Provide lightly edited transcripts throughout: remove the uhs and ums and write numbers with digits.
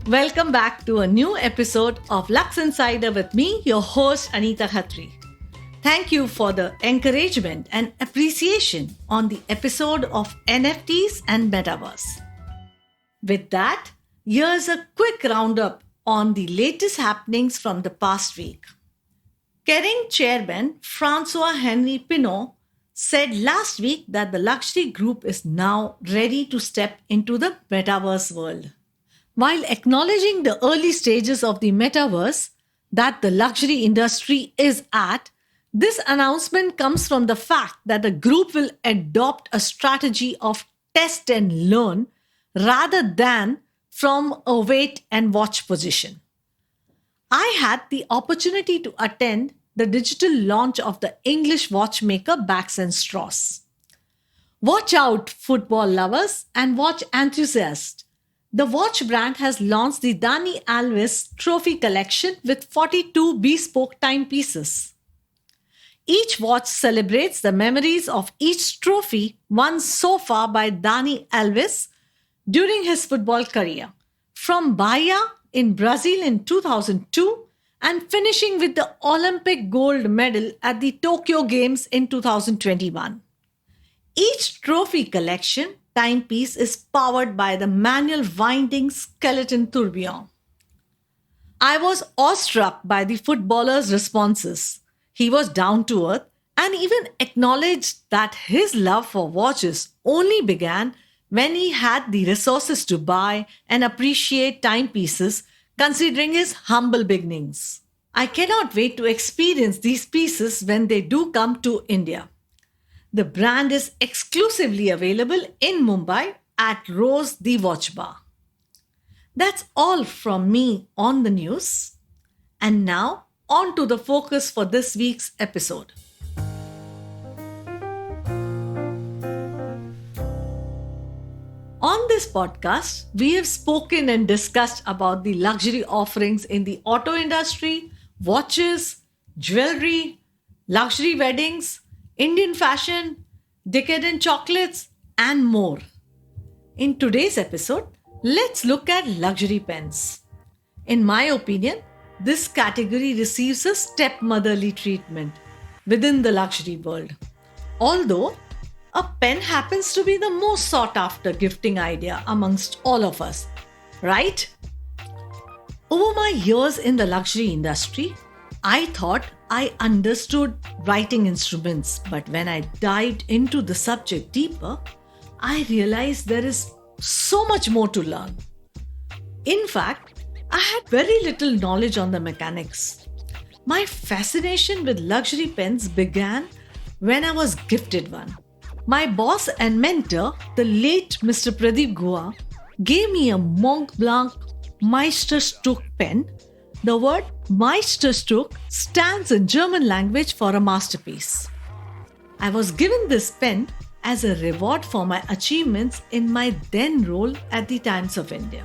Welcome back to a new episode of Luxe Insider with me, your host Anita Khatri. Thank you for the encouragement and appreciation on the episode of NFTs and Metaverse. With that, here's a quick roundup on the latest happenings from the past week. Kering chairman François-Henri Pinault said last week that the luxury group is now ready to step into the metaverse world. While acknowledging the early stages of the metaverse that the luxury industry is at, this announcement comes from the fact that the group will adopt a strategy of test and learn rather than from a wait and watch position. I had the opportunity to attend the digital launch of the English watchmaker Bags and Straws. Watch out, football lovers and watch enthusiasts. The watch brand has launched the Dani Alves Trophy Collection with 42 bespoke timepieces. Each watch celebrates the memories of each trophy won so far by Dani Alves during his football career, from Bahia in Brazil in 2002 and finishing with the Olympic gold medal at the Tokyo Games in 2021. Each trophy collection timepiece is powered by the manual winding skeleton tourbillon. I was awestruck by the footballer's responses. He was down to earth and even acknowledged that his love for watches only began when he had the resources to buy and appreciate timepieces, considering his humble beginnings. I cannot wait to experience these pieces when they do come to India. The brand is exclusively available in Mumbai at Rose the Watch Bar. That's all from me on the news. And now, on to the focus for this week's episode. On this podcast, we have spoken and discussed about the luxury offerings in the auto industry, watches, jewelry, luxury weddings, Indian fashion, decadent chocolates, and more. In today's episode, let's look at luxury pens. In my opinion, this category receives a stepmotherly treatment within the luxury world. Although, a pen happens to be the most sought after gifting idea amongst all of us, right? Over my years in the luxury industry, I thought I understood writing instruments, but when I dived into the subject deeper, I realized there is so much more to learn. In fact, I had very little knowledge on the mechanics. My fascination with luxury pens began when I was gifted one. My boss and mentor, the late Mr. Pradeep Goa, gave me a Mont Blanc Masterstroke pen. The word Masterstroke stands in German language for a masterpiece. I was given this pen as a reward for my achievements in my then role at the Times of India.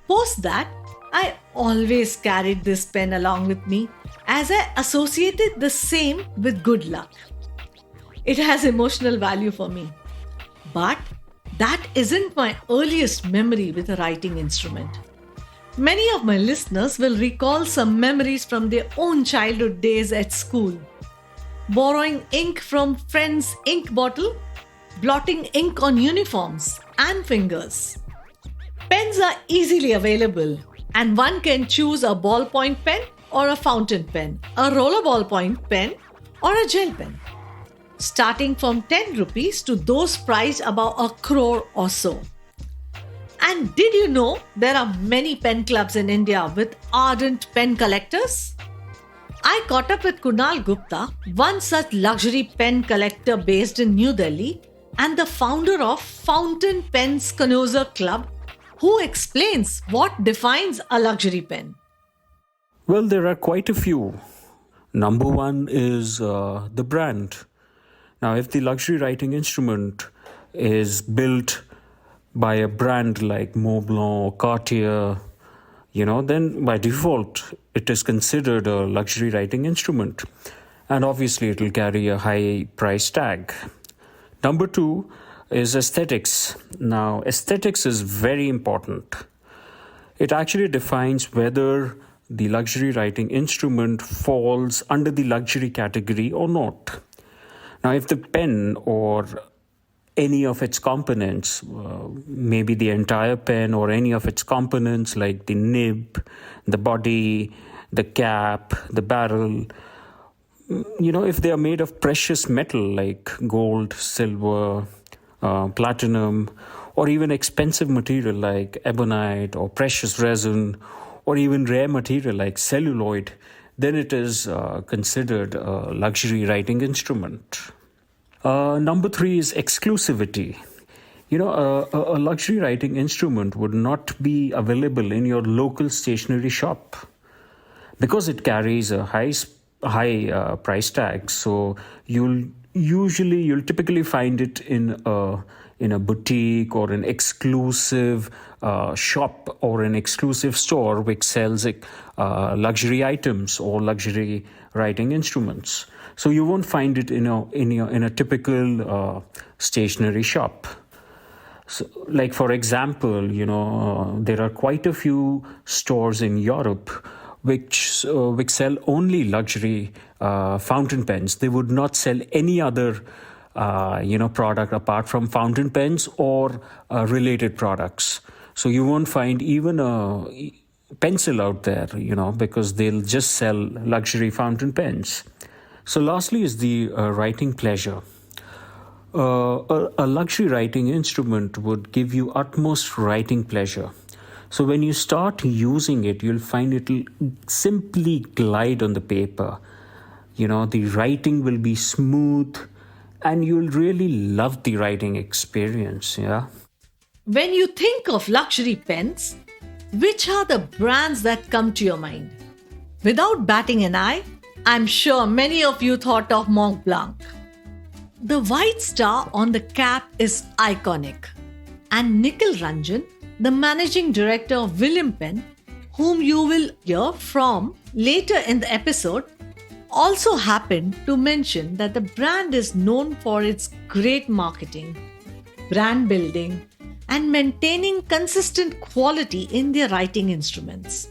Post that, I always carried this pen along with me as I associated the same with good luck. It has emotional value for me. But that isn't my earliest memory with a writing instrument. Many of my listeners will recall some memories from their own childhood days at school. Borrowing ink from friends' ink bottle, blotting ink on uniforms and fingers. Pens are easily available and one can choose a ballpoint pen or a fountain pen, a roller ballpoint pen or a gel pen, starting from 10 rupees to those priced above 1 crore or so. And did you know there are many pen clubs in India with ardent pen collectors? I caught up with Kunal Gupta, one such luxury pen collector based in New Delhi and the founder of Fountain Pens Connoisseur Club, who explains what defines a luxury pen. Well, there are quite a few. Number one is the brand. Now, if the luxury writing instrument is built by a brand like Montblanc or Cartier, then by default, it is considered a luxury writing instrument. And obviously, it will carry a high price tag. Number two is aesthetics. Now, aesthetics is very important. It actually defines whether the luxury writing instrument falls under the luxury category or not. Now, if the pen or any of its components, maybe the entire pen or any of its components like the nib, the body, the cap, the barrel, if they are made of precious metal like gold, silver, platinum, or even expensive material like ebonite or precious resin, or even rare material like celluloid, then it is considered a luxury writing instrument. Number three is exclusivity. A luxury writing instrument would not be available in your local stationery shop because it carries a high price tag. So you'll typically find it in a boutique or an exclusive shop or an exclusive store which sells luxury items or luxury writing instruments. So you won't find it in a typical stationery shop. So, like for example, there are quite a few stores in Europe which sell only luxury fountain pens. They would not sell any other product apart from fountain pens or related products. So you won't find even a pencil out there, because they'll just sell luxury fountain pens. So lastly is the writing pleasure. A luxury writing instrument would give you utmost writing pleasure. So when you start using it, you'll find it'll simply glide on the paper. The writing will be smooth and you'll really love the writing experience, yeah? When you think of luxury pens, which are the brands that come to your mind? Without batting an eye, I'm sure many of you thought of Mont Blanc. The white star on the cap is iconic. And Nikhil Ranjan, the managing director of William Penn, whom you will hear from later in the episode, also happened to mention that the brand is known for its great marketing, brand building, and maintaining consistent quality in their writing instruments.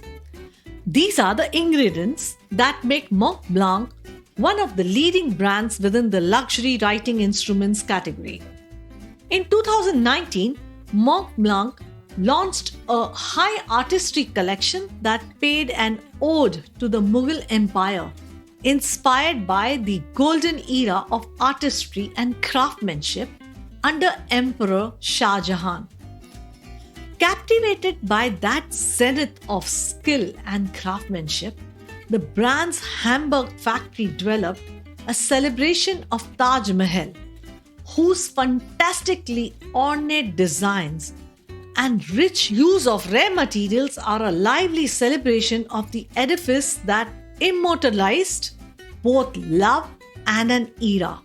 These are the ingredients that make Mont Blanc one of the leading brands within the luxury writing instruments category. In 2019, Mont Blanc launched a high artistry collection that paid an ode to the Mughal Empire, inspired by the golden era of artistry and craftsmanship under Emperor Shah Jahan. Captivated by that zenith of skill and craftsmanship, the brand's Hamburg factory developed a celebration of Taj Mahal, whose fantastically ornate designs and rich use of rare materials are a lively celebration of the edifice that immortalized both love and an era.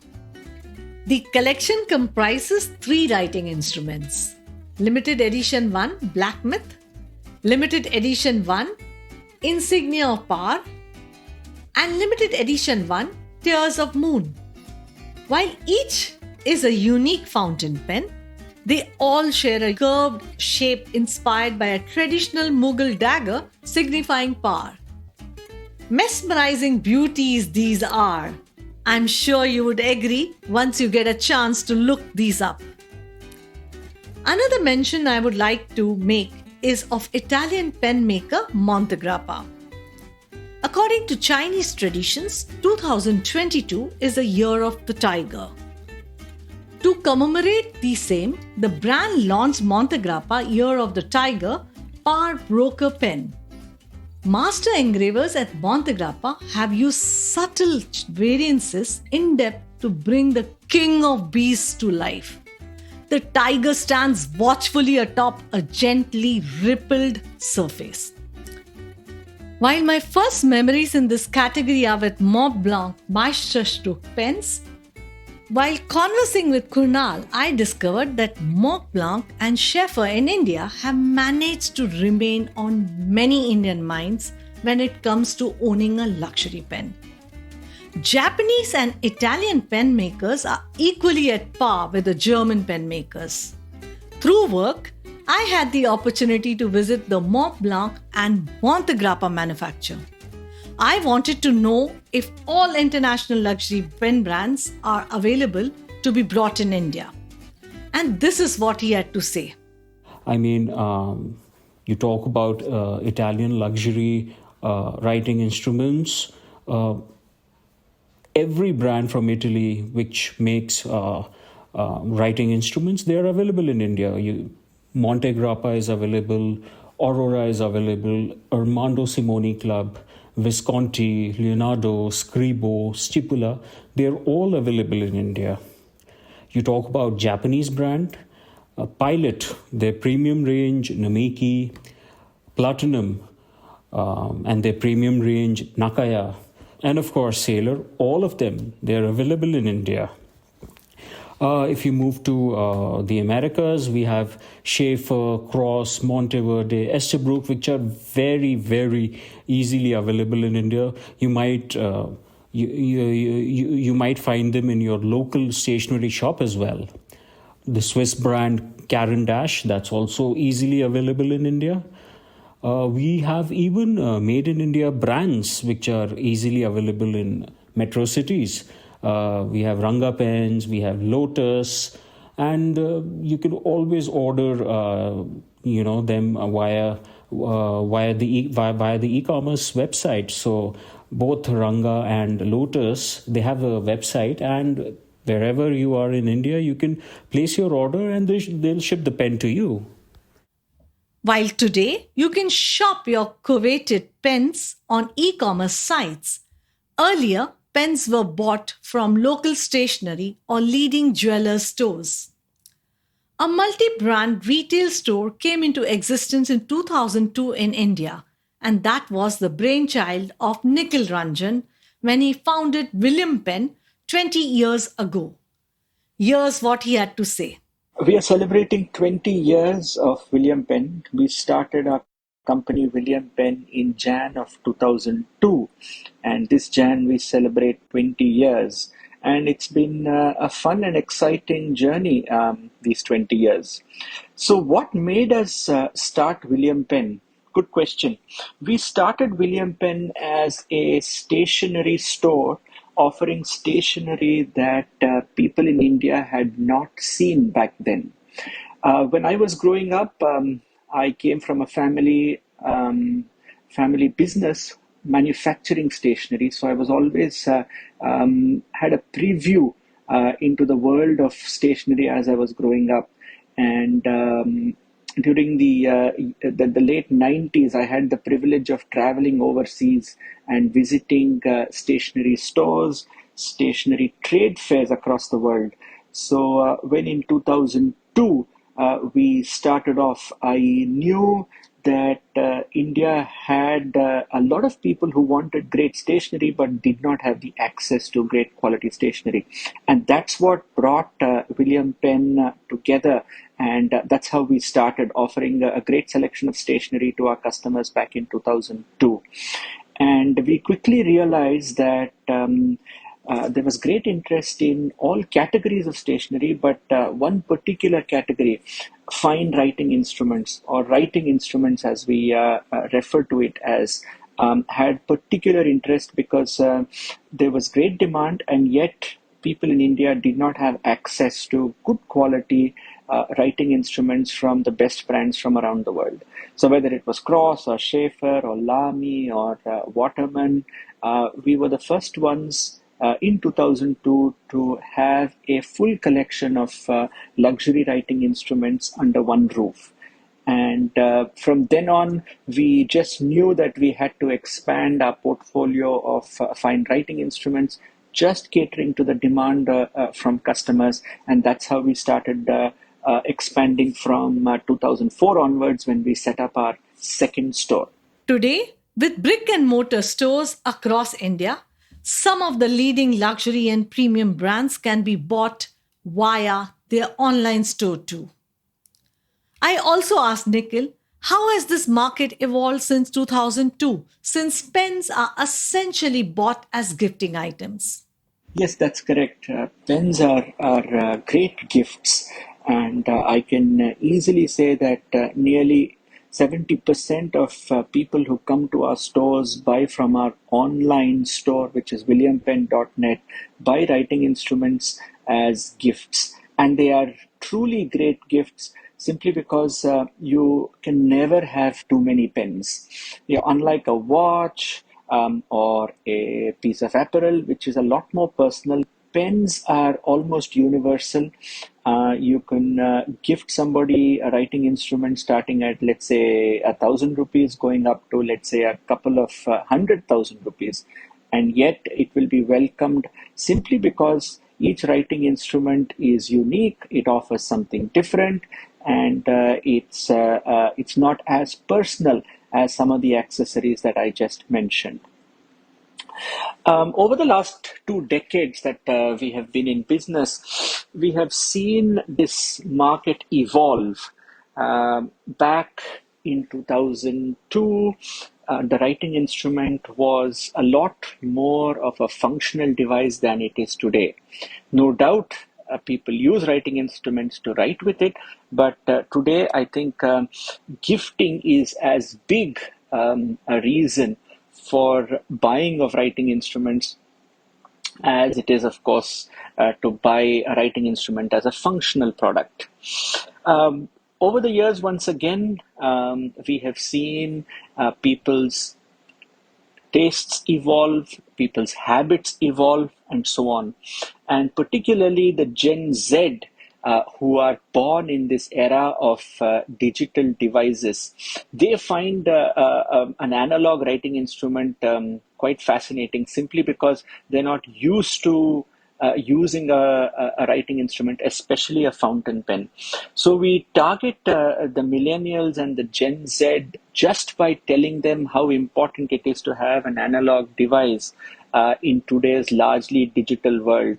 The collection comprises 3 writing instruments: Limited Edition 1 Black Myth, Limited Edition 1 Insignia of Power, and Limited Edition 1 Tears of Moon. While each is a unique fountain pen, they all share a curved shape inspired by a traditional Mughal dagger signifying power. Mesmerizing beauties these are. I'm sure you would agree once you get a chance to look these up. Another mention I would like to make is of Italian pen maker Montegrappa. According to Chinese traditions, 2022 is a year of the tiger. To commemorate the same, the brand launched Montegrappa Year of the Tiger Power Broker Pen. Master engravers at Montegrappa have used subtle variances in depth to bring the king of beasts to life. The tiger stands watchfully atop a gently rippled surface. While my first memories in this category are with Mont Blanc Masterstroke pens, while conversing with Kunal, I discovered that Mont Blanc and Schaefer in India have managed to remain on many Indian minds when it comes to owning a luxury pen. Japanese and Italian pen makers are equally at par with the German pen makers. Through work, I had the opportunity to visit the Mont Blanc and Montegrappa manufacture. I wanted to know if all international luxury pen brands are available to be brought in India. And this is what he had to say. I mean, you talk about Italian luxury writing instruments. Every brand from Italy which makes writing instruments, they are available in India. Monte Grappa is available, Aurora is available, Armando Simoni Club, Visconti, Leonardo, Scribo, Stipula, they're all available in India. You talk about Japanese brand, Pilot, their premium range, Namiki, Platinum, and their premium range, Nakaya, and of course Sailor, all of them, they're available in India. If you move to the Americas, we have Schaefer, Cross, Monteverde, Estabrook, which are very, very easily available in India. You might you might find them in your local stationery shop as well. The Swiss brand Caran d'Ache, that's also easily available in India. We have even made in India brands which are easily available in metro cities. We have Ranga pens, we have Lotus, and you can always order, them via the e-commerce website. So both Ranga and Lotus, they have a website, and wherever you are in India, you can place your order, and they'll ship the pen to you. While today you can shop your coveted pens on e commerce sites, earlier pens were bought from local stationery or leading jeweler stores. A multi brand retail store came into existence in 2002 in India, and that was the brainchild of Nikhil Ranjan when he founded William Penn 20 years ago. Here's what he had to say. We are celebrating 20 years of William Penn. We started our company William Penn in Jan of 2002, and this Jan we celebrate 20 years. And it's been a fun and exciting journey these 20 years. So, what made us start William Penn? Good question. We started William Penn as a stationery store offering stationery that people in India had not seen back then. When I was growing up, I came from a family business manufacturing stationery, so I was always had a preview into the world of stationery as I was growing up, and during the late 90s, I had the privilege of traveling overseas and visiting stationery stores, stationery trade fairs across the world. So when in 2002 we started off, I knew that India had a lot of people who wanted great stationery but did not have the access to great quality stationery. And that's what brought William Penn together. And that's how we started offering a great selection of stationery to our customers back in 2002. And we quickly realized that there was great interest in all categories of stationery, but one particular category, fine writing instruments or writing instruments as we refer to it as, had particular interest because there was great demand, and yet people in India did not have access to good quality writing instruments from the best brands from around the world. So whether it was Cross or Schaefer or Lamy or Waterman, we were the first ones in 2002 to have a full collection of luxury writing instruments under one roof. And from then on, we just knew that we had to expand our portfolio of fine writing instruments, just catering to the demand from customers. And that's how we started expanding from 2004 onwards when we set up our second store. Today, with brick and mortar stores across India, some of the leading luxury and premium brands can be bought via their online store too. I also asked Nikhil, how has this market evolved since 2002, since pens are essentially bought as gifting items? Yes, that's correct. Pens are great gifts. And I can easily say that nearly 70% of people who come to our stores buy from our online store, which is williampenn.net, buy writing instruments as gifts. And they are truly great gifts simply because you can never have too many pens. Unlike a watch or a piece of apparel, which is a lot more personal, pens are almost universal. You can gift somebody a writing instrument starting at, let's say, 1,000 rupees, going up to, let's say, a couple of 100,000 rupees. And yet it will be welcomed simply because each writing instrument is unique, it offers something different, and it's not as personal as some of the accessories that I just mentioned. Over the last 2 decades that we have been in business, we have seen this market evolve. Back in 2002, the writing instrument was a lot more of a functional device than it is today. No doubt, people use writing instruments to write with it, but today I think gifting is as big a reason for buying of writing instruments as it is, of course, to buy a writing instrument as a functional product. Um, Over the years, once again, we have seen people's tastes evolve, people's habits evolve, and so on. And particularly the Gen Z, who are born in this era of digital devices, they find an analog writing instrument quite fascinating simply because they're not used to using a writing instrument, especially a fountain pen. So we target the millennials and the Gen Z just by telling them how important it is to have an analog device in today's largely digital world.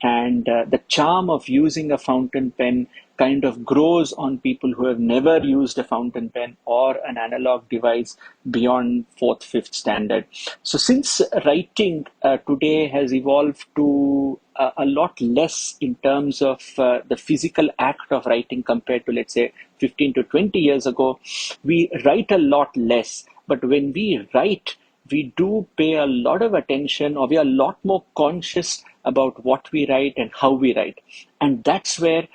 And the charm of using a fountain pen kind of grows on people who have never used a fountain pen or an analog device beyond fourth, fifth standard. So since writing today has evolved to a lot less in terms of the physical act of writing compared to, let's say, 15 to 20 years ago, we write a lot less. But when we write, we do pay a lot of attention, or we are a lot more conscious about what we write and how we write. And that's where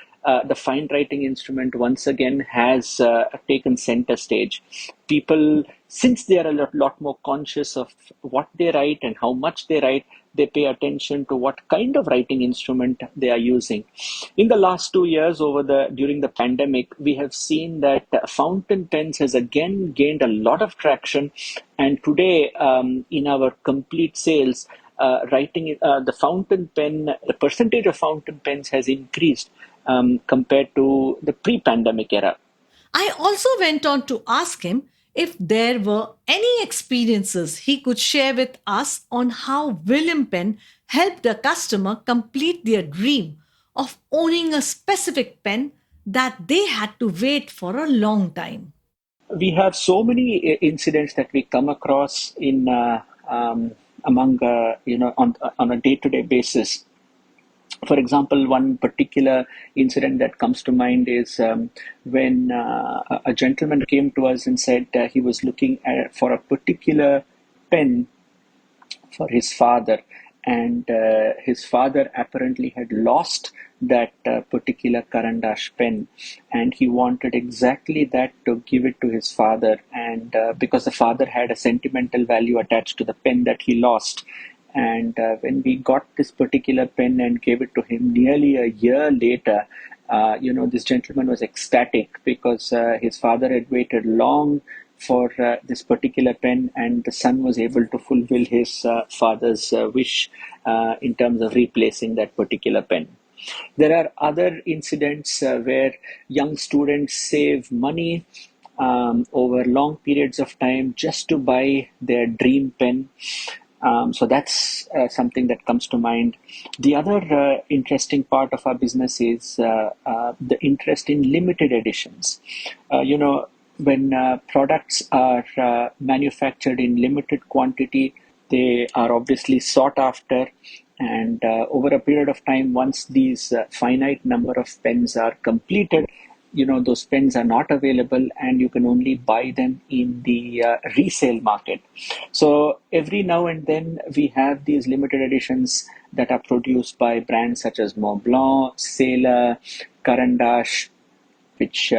the fine writing instrument once again has taken center stage. People, since they are a lot more conscious of what they write and how much they write, they pay attention to what kind of writing instrument they are using. In the last 2 years, during the pandemic, we have seen that fountain pens has again gained a lot of traction, and today in our complete sales, the fountain pen, the percentage of fountain pens has increased compared to the pre-pandemic era. I also went on to ask him if there were any experiences he could share with us on how William Penn helped a customer complete their dream of owning a specific pen that they had to wait for a long time. We have so many incidents that we come across in among on a day-to-day basis. For example, one particular incident that comes to mind is when a gentleman came to us and said he was looking for a particular pen for his father, and his father apparently had lost that particular Karandash pen, and he wanted exactly that to give it to his father, and because the father had a sentimental value attached to the pen that he lost. And when we got this particular pen and gave it to him nearly a year later, this gentleman was ecstatic because his father had waited long for this particular pen, and the son was able to fulfill his father's wish in terms of replacing that particular pen. There are other incidents where young students save money over long periods of time just to buy their dream pen. So that's something that comes to mind. The other interesting part of our business is the interest in limited editions. When products are manufactured in limited quantity, they are obviously sought after, And over a period of time, once these finite number of pens are completed, those pens are not available and you can only buy them in the resale market. So every now and then we have these limited editions that are produced by brands such as Mont Blanc, Sailor, Caran d'Ache, which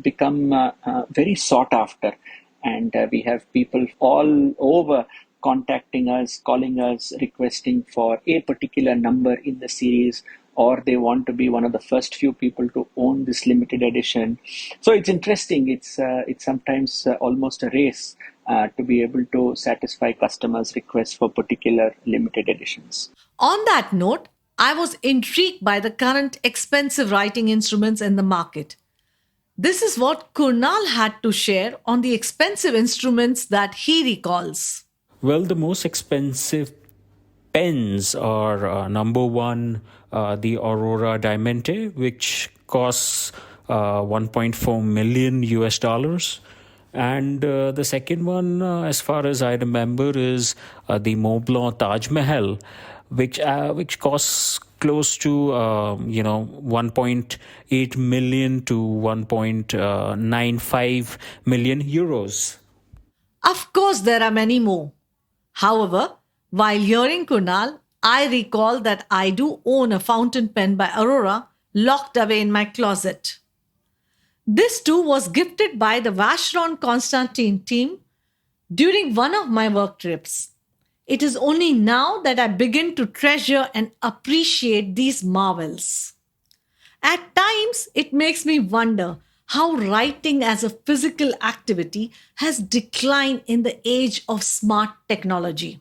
become very sought after. And we have people all over contacting us, calling us, requesting for a particular number in the series, or they want to be one of the first few people to own this limited edition. So it's interesting. It's sometimes almost a race to be able to satisfy customers' requests for particular limited editions. On that note, I was intrigued by the current expensive writing instruments in the market. This is what Kunal had to share on the expensive instruments that he recalls. Well, the most expensive pens are number one, the Aurora Diamante, which costs 1.4 million US dollars. And the second one, as far as I remember, is the Mont Blanc Taj Mahal, which costs close to 1.8 million to 1.95 million euros. Of course, there are many more. However, while hearing Kunal, I recall that I do own a fountain pen by Aurora locked away in my closet. This too was gifted by the Vacheron Constantin team during one of my work trips. It is only now that I begin to treasure and appreciate these marvels. At times, it makes me wonder how writing as a physical activity has declined in the age of smart technology.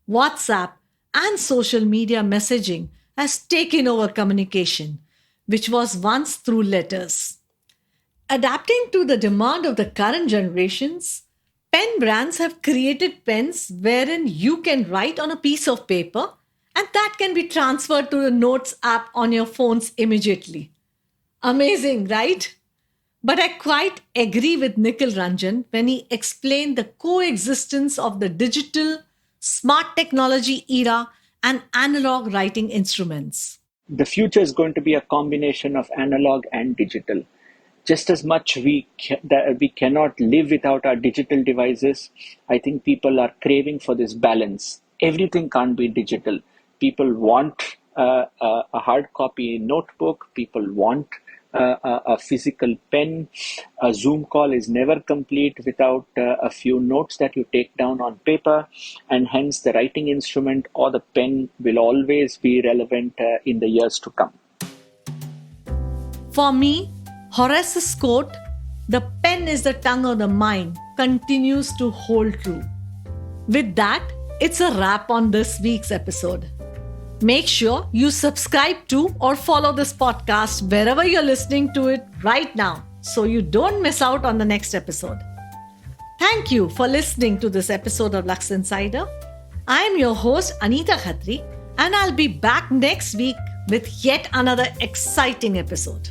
WhatsApp and social media messaging has taken over communication, which was once through letters. Adapting to the demand of the current generations, pen brands have created pens wherein you can write on a piece of paper and that can be transferred to the Notes app on your phones immediately. Amazing, right? But I quite agree with Nikhil Ranjan when he explained the coexistence of the digital, smart technology era and analog writing instruments. The future is going to be a combination of analog and digital. Just as much that we cannot live without our digital devices, I think people are craving for this balance. Everything can't be digital. People want a hard copy notebook. People want a physical pen. A Zoom call is never complete without a few notes that you take down on paper, and hence the writing instrument or the pen will always be relevant in the years to come. For me, Horace's quote, "The pen is the tongue of the mind," continues to hold true. With that, it's a wrap on this week's episode. Make sure you subscribe to or follow this podcast wherever you're listening to it right now so you don't miss out on the next episode. Thank you for listening to this episode of Luxe Insider. I'm your host, Anita Khatri, and I'll be back next week with yet another exciting episode.